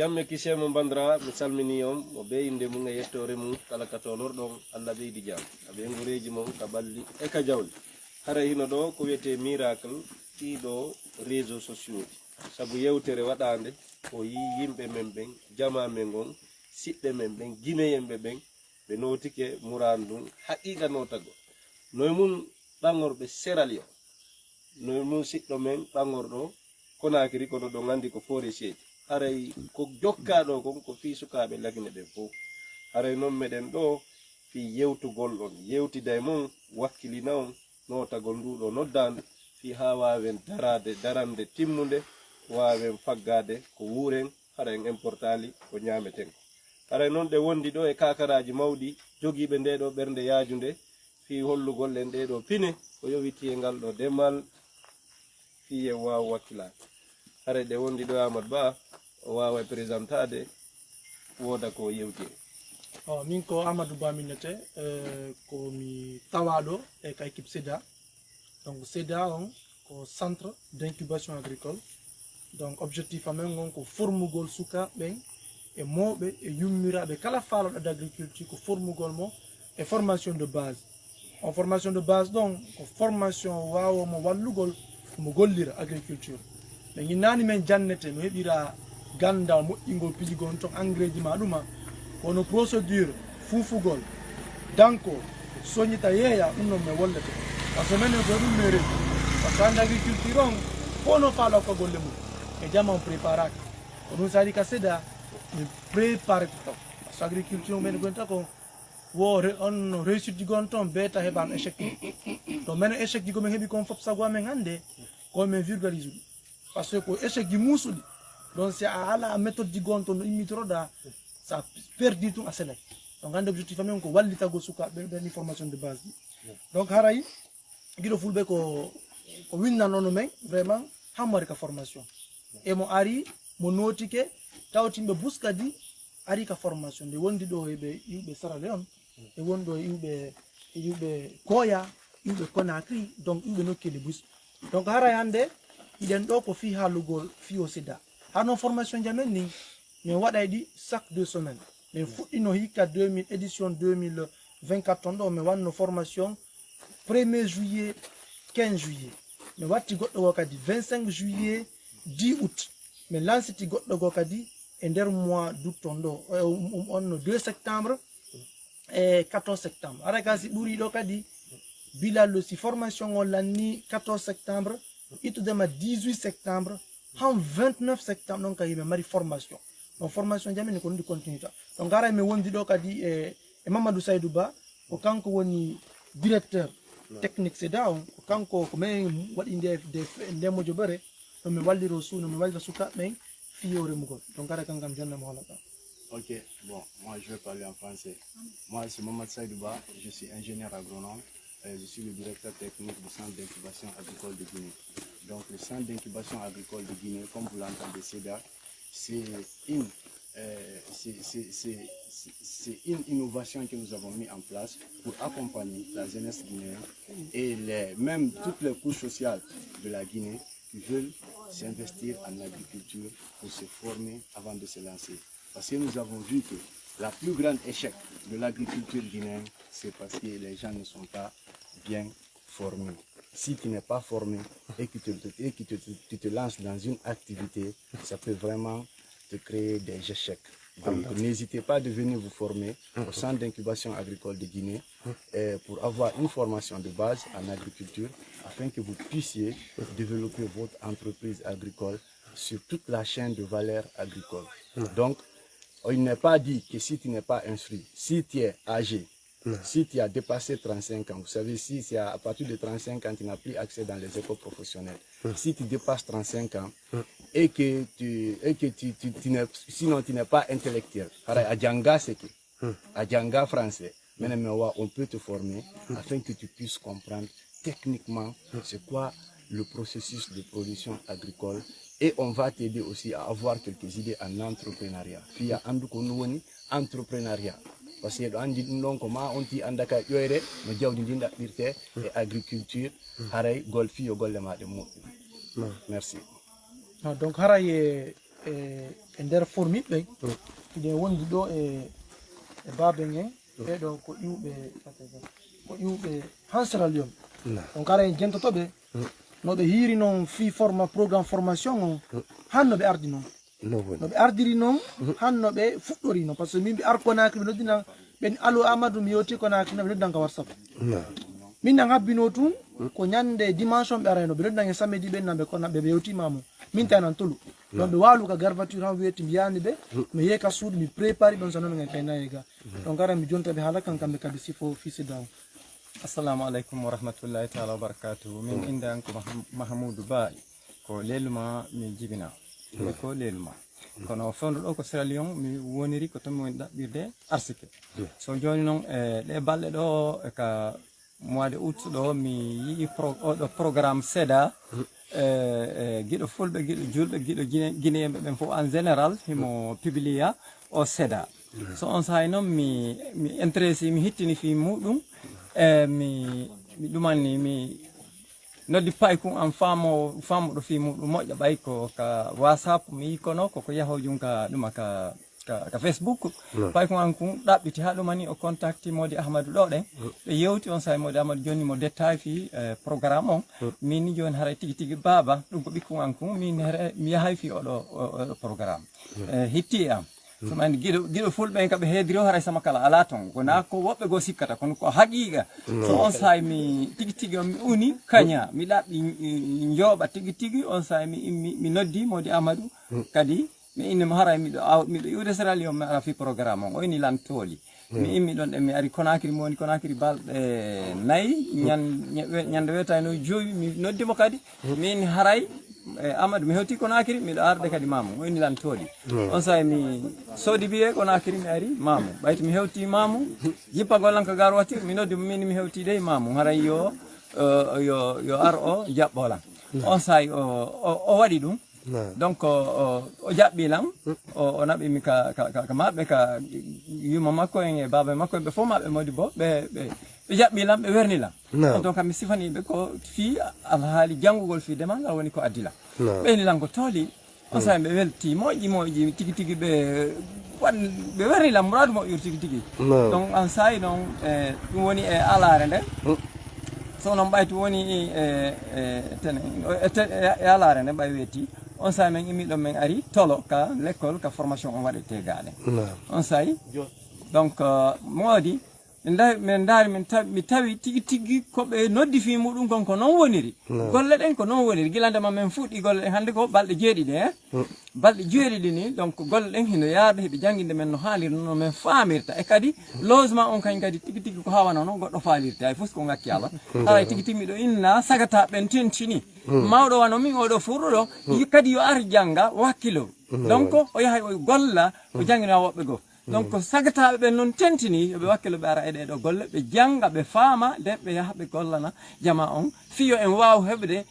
jamme kisemo bandra mi salmini on mo be inde mum e yettore mum kala ka tolorɗon Allah ɓeydi jam aɓe ngureji mum ka balli e ka jawli hara hino ɗo ko wiyete miracle ɗiɗo réseaux sociaux sabu yewtere waɗande o yi yimɓe men ɓen jama men gon siɓɓe men ɓen guinéyemɓe ɓen ɓe notike muran ɗum haqiqa notago noye mum ɓangorɓe séralion noye mum siɗɗo men ɓangorɗo Conakry kono ɗo gandi ko forestier haray ko jokkaɗo kon ko fi sukaɓe lagine ɓen fof haray noon meɗen ɗo fi yewtugol ɗon yewtida e mon wakkilina on notagol nduɗo noddande fi ha wawen darande timmude wawen faggade ko wuuren hara en importali ko ñameten ko haray noon ɗe wondi ɗo e kakaraji mawɗi jogiɓe nde ɗo ɓernde yajunde fi hollugol en ɗe ɗo pine ko yowiti e ngal ɗo demal fi en wawa wakkilade haray ɗe wondi ɗo Amadou Ba o wawa présentade woda ko yewti min ko Amadou Ba minnete ko mi tawaɗo e ka équipe SEDA donc SEDA on ko centre d'incubation agricole donc objectif amen on ko formugol sukaɓe e mawɓe e yummiraɓe kala faloɗo d'agriculture ko formugol mo e formation de base on formation de base ɗon ko formation wawomo wallugol mo gollira agriculture ɓe yinnani men jannete no heɓira gandal moƴƴingol pijigol ton engrais ji ma ɗuma kono procédure fufugol danko soñita yeeya ɗum noon mi wollete par ce que minen ko ɗum mi rewi par ce que hande agriculture on fono faala ko golle mum e jama on préparaki ko ɗum sadi ka SEDA mi préparé to par ce que agriculture men gonta ko wo on réussite ji gon toon beeta heɓan échec to minen échec ji gomin heeɓi kon fof sago amen hannde komin vulgarise ɗum par ce que ko échec ji muusuɗi donc si a ala méthode ji gon toon no immitoroɗa ça perdi tum a selay donc hande objectif amen ko wallitago sukaɓe ɓen formation de base ɗi donc haray guiɗo fulɓe ko winnanono men vraiment hammari ka formation e mo ari mo notike tawtimɓe buskadi ari ka formation nde wondi ɗo eɓe iwɓe Sierra Leone e wonɗo iwɓe Koya iwɓe Conakry donc iwɓe nokkeli bus donc haray hande iɗen ɗo ko fi haalugol fiyo SEDA hano formation jamen ni min waɗay ɗi chaque 2 semaines min fuɗɗino hikka édition 2024 ton ɗo min wanno formation 1er juillet 15 juillet min watti goɗɗo go kadi 25 juillet 10 août min lanciti goɗɗo go kadi e nder mois d'août ton ɗo on 2 septembre e 14 septembre ara kasi ɓuuri ɗo kadi bilal si formation o lanni 14 septembre ittudema 18 septembre han 29 septembre ɗon kadi yimɓe mari formation donc formation jamini ko ɗum ɗi continuita donc gara mi wondi ɗo kadi e Mamadou Saydou Ba ko kanko woni directeur technique SEDA on ko kanko ko min waɗi nde mojoɓere no mi walliro suuno mi wallira sukaɓe fiyo remugol donc gara kankam jonnamo holata. Ok, bon, moi je vais parler en français. Moi c'est Mamadou Saydou Ba, je suis ingénieur agronome. Je suis le directeur technique du centre d'incubation agricole de Guinée. Donc le centre d'incubation agricole de Guinée, comme vous l'entendez, SEDA, c'est une innovation que nous avons mis en place pour accompagner la jeunesse guinéenne et même toutes les couches sociales de la Guinée qui veulent s'investir en agriculture pour se former avant de se lancer. Parce que nous avons vu que la plus grande échec de l'agriculture guinéenne, c'est parce que les gens ne sont pas bien formés. Si tu n'es pas formé et que tu te lances dans une activité, ça peut vraiment te créer des échecs. Donc n'hésitez pas de venir vous former au centre d'incubation agricole de Guinée pour avoir une formation de base en agriculture afin que vous puissiez développer votre entreprise agricole sur toute la chaîne de valeur agricole. Donc, il n'est pas dit que si tu n'es pas instruit, si tu es âgé, si tu as dépassé 35 ans, vous savez, si c'est à partir de 35 ans, tu n'as plus accès dans les écoles professionnelles. Si tu dépasses 35 ans et que sinon tu n'es pas intellectuel, Adjanga c'est que, Adjanga français, on peut te former afin que tu puisses comprendre techniquement c'est quoi le processus de production agricole. Et on va t'aider aussi à avoir quelques idées en entrepreneuriat. Puis il y a entrepreneuriat. Parce que donc comment on dit andaka yoere no jawdi dinda birte et agriculture haray golfi yo golle ma de mo. Merci. Donc haray e nder formiɓe ide wondi ɗo e baben en ɓeɗo ko ƴuɓe han Sierra Leone on kara en jentotoɓe noɓe hiiri noon fi programme formation on han noɓe ardi noon noɓe ardiri noon han noɓe fuɗɗori noon par ce que min ɓe ar Conakry ɓe noddinan ɓen allo Amadou mi yewti Conakry ɓe noddinan ka WhatsApp min nan habbino tun ko ñande dimanche on ɓe arayno ɓe noddinan e samedi ɓen nan ɓe yewtimamo min tanan tolu ɗon ɓe walu ka garvature han wiyeti mi yani ɓe mi yeeka suudu mi prépare ɗon so noon gen kaynayi ga donc gara mi jontaɓe haala kan kamɓe kadi sifo fils daw. Assalamu alaikum wa rahmatullahi ta'ala wa barakatuhu. Min inda ko Mahamoudou Ba ko leluma mi jibina ko leluma kono fondo ɗo ko Sierra Leone mi woniri ko tomi woni ɗaɓɓirde arsike so joni noon ɗe balɗe ɗo ka mois de août ɗo mi yii oɗo programme SEDA guiɗo fulɓe guiɗo julɓe guiɗo guinéɓe ɓen fof en général himo publia o SEDA so on sahay noon mi intéressé mi hittini fi muɗum mi ɗumanni mi noddi paykun an famoɗo fi muɗum moƴƴa ɓay ko ka WhatsApp mi yi kono koko yahojum ka ɗuma ka Facebook paykun an kun ɗaɓɓiti ha ɗumani o contacti Modi Ahmadou ɗo ɗen ɓe yewti on sahay Modi Ahmadou joni mo détail fi programme on min ni joni haray tigui tigui baba ɗum ko ɓikkun an kun min mi yahay fi oɗo programme hitti am somi andi guiɗo fulɓe kaɓe heediri o haray sama kala ala ton wona ko woɓɓe goo sikkata kono ko haqiqa so on sahay mi tigui tigui mi uni kaña mi ɗaɓɓi jooɓa tigui tigui on sahay mi noddi Modi Amadou kadi mi innimo haray miɗo iwde Sierra Leone mi ara fi programme on o ini lan tooli mi immi ɗon ɗe mi ari Conakry mi woni Conakry balɗe 4 ñande wetayno joyi mi noddimo kadi min haray Amadou mi hewti Conakry miɗo arde kadi Mamou o ini lan tooli on sahay mi soodi biye Conakry mi ari Mamou ɓayti mi hewti Mamou jippa gollan ko gar watir mi noddi min mi hewti de Mamou haray yo ar o jaɓɓolan on sahay o waɗi ɗum donc o jaɓɓilam o naɓimi ka maɓɓe ka yuma makko en e baba makko en ɓe fof maɓɓe Modi bo ɓe jaɓɓilam ɓe wernilam on donc mi sifaniɓe ko fi alhaali janngugol fi demal ngal woni ko addilam ɓeynilam ko tooli on sahi ɓe welti moƴƴi tigui tigui ɓe wernilam muradu moƴƴur tigui tigui donc an sahi noon ɗum woni e alare nde so noon ɓayti woni e alare nde ɓay weeti on sahi men immi ɗon men ari tolo ka l'école ka formation on waɗete gaɗe on sahi donc Modi min daari mi tawi tigui tigui koɓe noddi fi muɗum kon ko noon woniri golle ɗen ko noon woniri guilandema min fuɗɗi golle ɗen hannde ko balɗe jeeɗiɗi balɗe jeeɗiɗi ni donc golle ɗen hino yarde heɓe jangguinde men no haaliri no min famirta e kadi logement on kañ kadi tigui tigui ko hawana noon goɗɗo falirte hay fof ko ngakki Allah haray tigui tigui miɗo inna sagata ɓen tentini mawɗo wano min oɗo furɗo ɗo kadi yo ar jangga wakkilo donc o yahay o golla o jangguina woɓɓe goo donc sagataɓe ɓen noon tentini yoɓe wakkilo ɓe ara e ɗeɗo golle ɓe jangga ɓe faama nden ɓe yaha ɓe gollana jama on fiyo en waw heɓde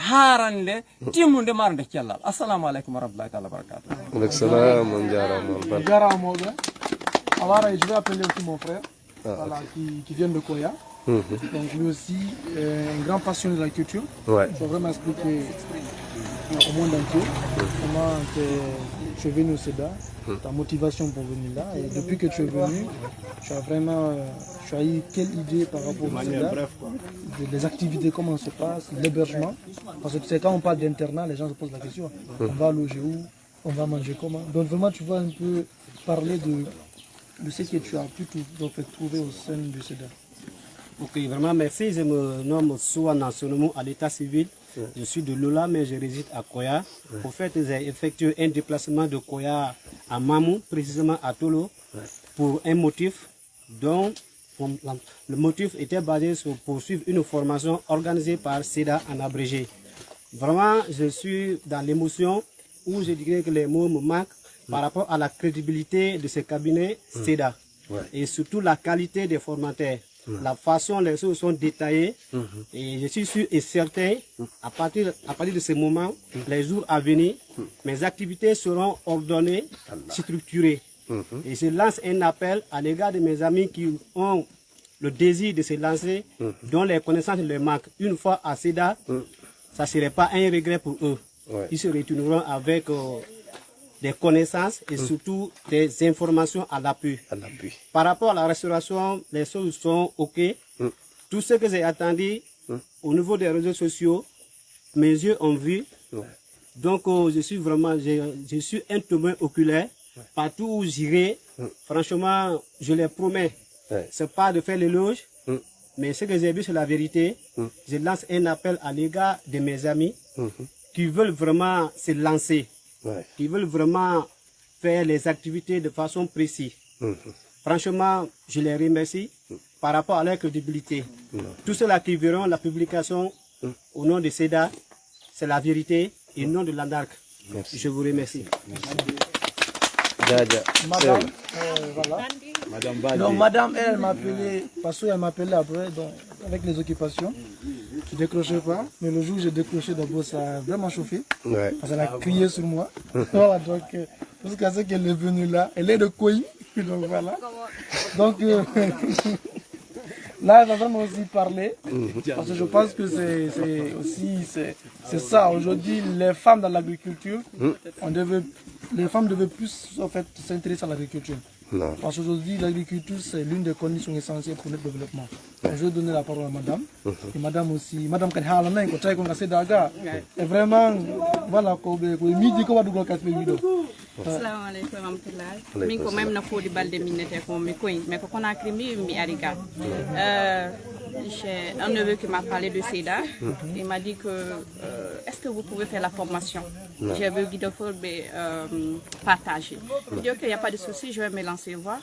harande timmude marde cellal. Assalamu aleykum wa rahmatullahi taala wa barakatuh. Aleykum salam, on jarama. Jarama Mawɓe. Alors je vais appeler aussi mon frère voilà, qui vient de Koya. Donc lui aussi un grand passionné de la culture. Ouais. Il faut vraiment expliquer au monde entier comment tu es venu au SEDA, ta motivation pour venir là. Et depuis que tu es venu, tu as eu quelle idée par rapport au SEDA, des activités, comment ça se passe, l'hébergement. Parce que tu sais, quand on parle d'internat, les gens se posent la question, on va loger où, on va manger comment. Donc vraiment, tu vas un peu parler de ce que tu as pu trouver au sein du SEDA. Ok, vraiment merci. Je me nomme Souana Sonomou à l'état civil. Je suis de Lola, mais je réside à Koya. En fait, j'ai effectué un déplacement de Koya à Mamou, précisément à Tolo, pour un motif dont le motif était basé sur poursuivre une formation organisée par SEDA en abrégé. Vraiment, je suis dans l'émotion où je dirais que les mots me manquent par rapport à la crédibilité de ce cabinet SEDA et surtout la qualité des formateurs. La façon les choses sont détaillées et je suis sûr et certain à partir de ce moment, les jours à venir, mes activités seront ordonnées, structurées. Et je lance un appel à l'égard de mes amis qui ont le désir de se lancer, dont les connaissances leur manquent. Une fois à SEDA, ça ne serait pas un regret pour eux. Ils se retourneront avec des connaissances et surtout des informations à l'appui. Par rapport à la restauration, les choses sont OK. Tout ce que j'ai attendu au niveau des réseaux sociaux, mes yeux ont vu. Donc, je suis vraiment, je suis un témoin oculaire. Partout où j'irai, franchement, je les promets. C'est pas de faire l'éloge, mais ce que j'ai vu, c'est la vérité. Je lance un appel à l'égard de mes amis qui veulent vraiment se lancer, qui veulent vraiment faire les activités de façon précise. Franchement, je les remercie par rapport à leur crédibilité. Tous ceux-là qui verront la publication au nom de SEDA, c'est la vérité et non de l'ANDARC. Je vous remercie. Madame, voilà. Madame Balde. Donc madame, elle m'a appelé, parce qu'elle m'a appelé après, donc, avec les occupations. Je ne décrochais pas, mais le jour où j'ai décroché d'abord, ça a vraiment chauffé. Parce qu'elle a crié sur moi. Voilà, donc, jusqu'à ce qu'elle est venue là, elle est de Koyi. Donc voilà. Donc, là, elle va vraiment aussi parler. Parce que je pense que c'est ça. Aujourd'hui, les femmes dans l'agriculture, les femmes devaient plus en fait s'intéresser à l'agriculture. Parce qu'aujourd'hui, l'agriculture, c'est l'une des conditions essentielles pour notre développement. Je vais donner la parole à madame. Et madame aussi, madame Kadhalana, et vraiment, voilà, midi, comment vous avez Assalamu alaikum warahmatullahi. Min ko même na fodi balde minete ko mi koy mais ko kona krimi mi ariga. J'ai un neveu qui m'a parlé de SEDA. Il m'a dit que est-ce que vous pouvez faire la formation? J'ai vu Guido Forbe partager. Il dit ok, il n'y a pas de souci, je vais me lancer voir.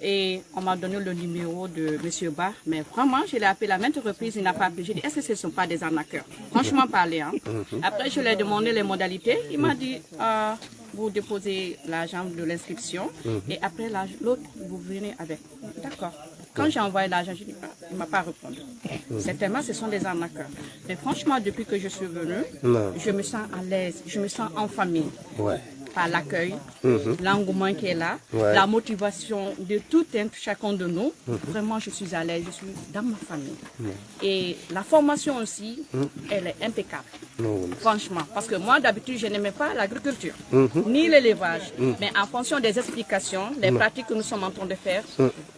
Et on m'a donné le numéro de M. Ba, mais vraiment, je l'ai appelé à maintes reprises, il n'a pas appelé. J'ai dit, est-ce que ce ne sont pas des arnaqueurs? Franchement parlé. Hein. Après, je lui ai demandé les modalités. Il m'a dit, vous déposez l'argent de l'inscription et après l'autre, vous venez avec. D'accord. Quand j'ai envoyé l'argent, il ne m'a pas répondu. Certainement, ce sont des arnaqueurs. Mais franchement, depuis que je suis venue, je me sens à l'aise, je me sens en famille. Par l'accueil, l'engouement qui est là, la motivation de tout un chacun de nous. Vraiment, je suis à l'aise, je suis dans ma famille. Et la formation aussi, elle est impeccable. Franchement, parce que moi, d'habitude, je n'aimais pas l'agriculture, ni l'élevage. Mais en fonction des explications, des pratiques que nous sommes en train de faire,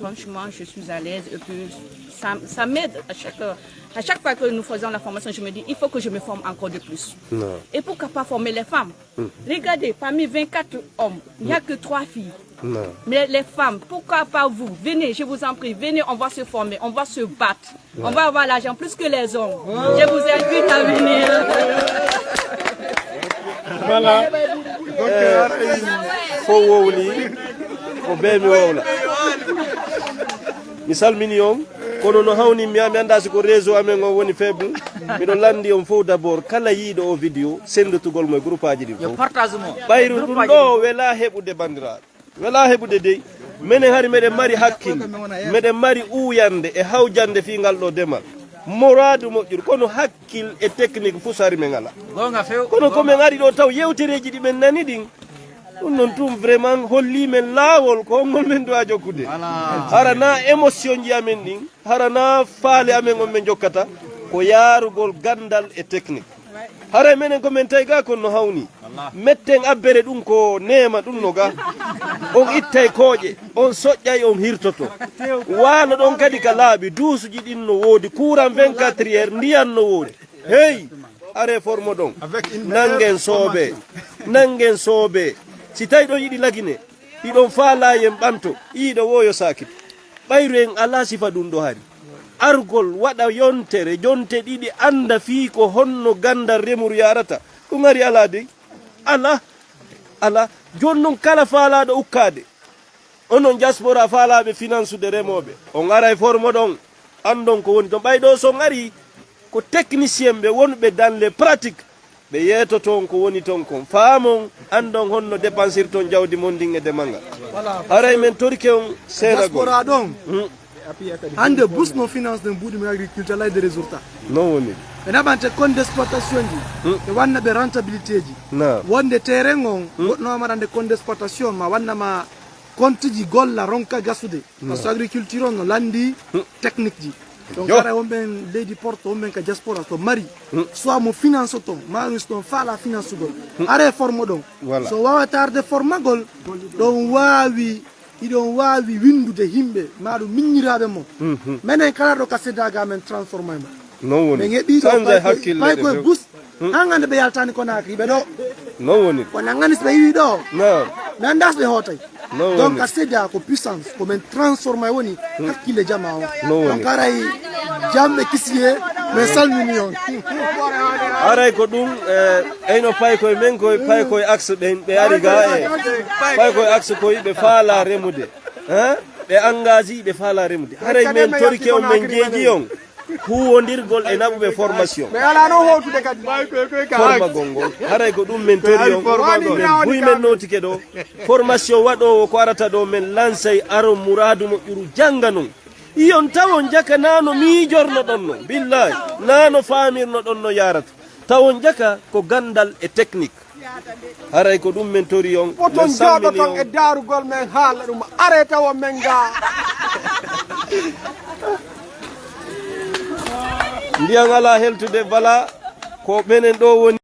franchement, je suis à l'aise. Et puis, ça m'aide à chaque fois que nous faisons la formation, je me dis, il faut que je me forme encore de plus. Et pourquoi pas former les femmes? Regardez, parmi 24 hommes, il n'y a que 3 filles. Mais les femmes, pourquoi pas vous? Venez, je vous en prie, venez, on va se former, on va se battre. On va avoir l'argent plus que les hommes. Je vous invite à venir. Voilà. Faut wowli, faut bien wowla. Misal minium. Kono no hawni mi anda siko réseau amen o woni faible mido landi on fo d'abord kala yiido o vidéo sendotugol mo groupe aji di fo bayru dum do wela hebude bandiraɓe wela hebude dey menen hari meden mari hakkil meden mari uyande e hawjande fi ngal do demal moradu moƴƴude kono hakkil e technique fu sari men ngala kono ko men ari do taw yewtereji ɗi men nani ɗin ɗum noon tum vraiment holli men laawol ko ngol men dowa jokkude harana émotion ji amen ɗin harana faale amen on men jokkata ko yaarugol gandal e technique hara menen ko men tawi ga kon no hawni metten abbere ɗum ko nema ɗum no ga on ittay kooƴe on soƴƴay on hirtoto waano ɗon kadi ka laaɓi duusuji ɗin no woodi courant 24 heures ndiyan no woodi hey are forme ɗon nangen soobe si tawi ɗon yiɗi lagine ɗiɗon faalayen ɓanto yiiɗo woyo sakito ɓayru en ala sifa ɗum ɗo hari argol waɗa yontere jonte ɗiɗi anda fii ko honno gandal remuru yarata ɗum ari ala dey ala joni noon kala faalaɗo ukkade onon diaspora faalaɓe finance ude remoɓe on ara e forme ɗon andon ko woni ton ɓayɗo son ari ko technicien ɓe wonɓe dans les pratiques ɓe yeeto toon ko woni toon kon faamon andon honno dépensir toon jawdi mon ndin e demal ngal haray men torike on seeɗagol ɗon hande bourse no finance ɗen mbuɗi men agriculture lay de résultat non woni ɓe naɓante compte d' exploitation ji ɓe wanna ɓe rentabilité ji wonde terrain on goɗɗo waɗande compte d' exploitation ma wannama compte ji golla ronka gasude par ce que agriculture on no landi technique ji donc ara wonɓen leydi porte wonɓen ka diaspora to mari soit mo finance ton maris ton faala finance gol are forme ɗon so wawatarde formagol ɗon wawi iɗon wawi windude himɓe maɗum miññiraɓe mo minen kala ɗo ka sédaga men transformé mo non woni ɓe geɓiɗo pay koye bus han gande ɓe yaltani Conakry ɓe ɗo non woni kono gandi so ɓe yiwi ɗo non mi andas ɓe hootay non donc a séda ko puissance komin transformé woni hakkille jama o donc aray jamɓe kisiye min salmini on aray ko ɗum eyno pay koye men koye pay koye axe ɓe ari ga pay koye axe koye ɓe faala remude ɓe engagé ɓe faala remude haray men torike on min jeeji on huwondirgol e naɓuɓe formation formagol ngol haray ko ɗum men tori on men buy men notike ɗo formation waɗowo ko arata ɗo men lansay aro mouradu moƴƴuru janga non iyon tawon jaka nano miijorno ɗon no billahi nano famirno ɗon no yarata tawon jaka ko gandal e technique haray ko ɗum men tori on oton jooɗoton e darugol men haala ɗum are tawa men ga ndiyan ala heltude bala ko ɓenen ɗo woni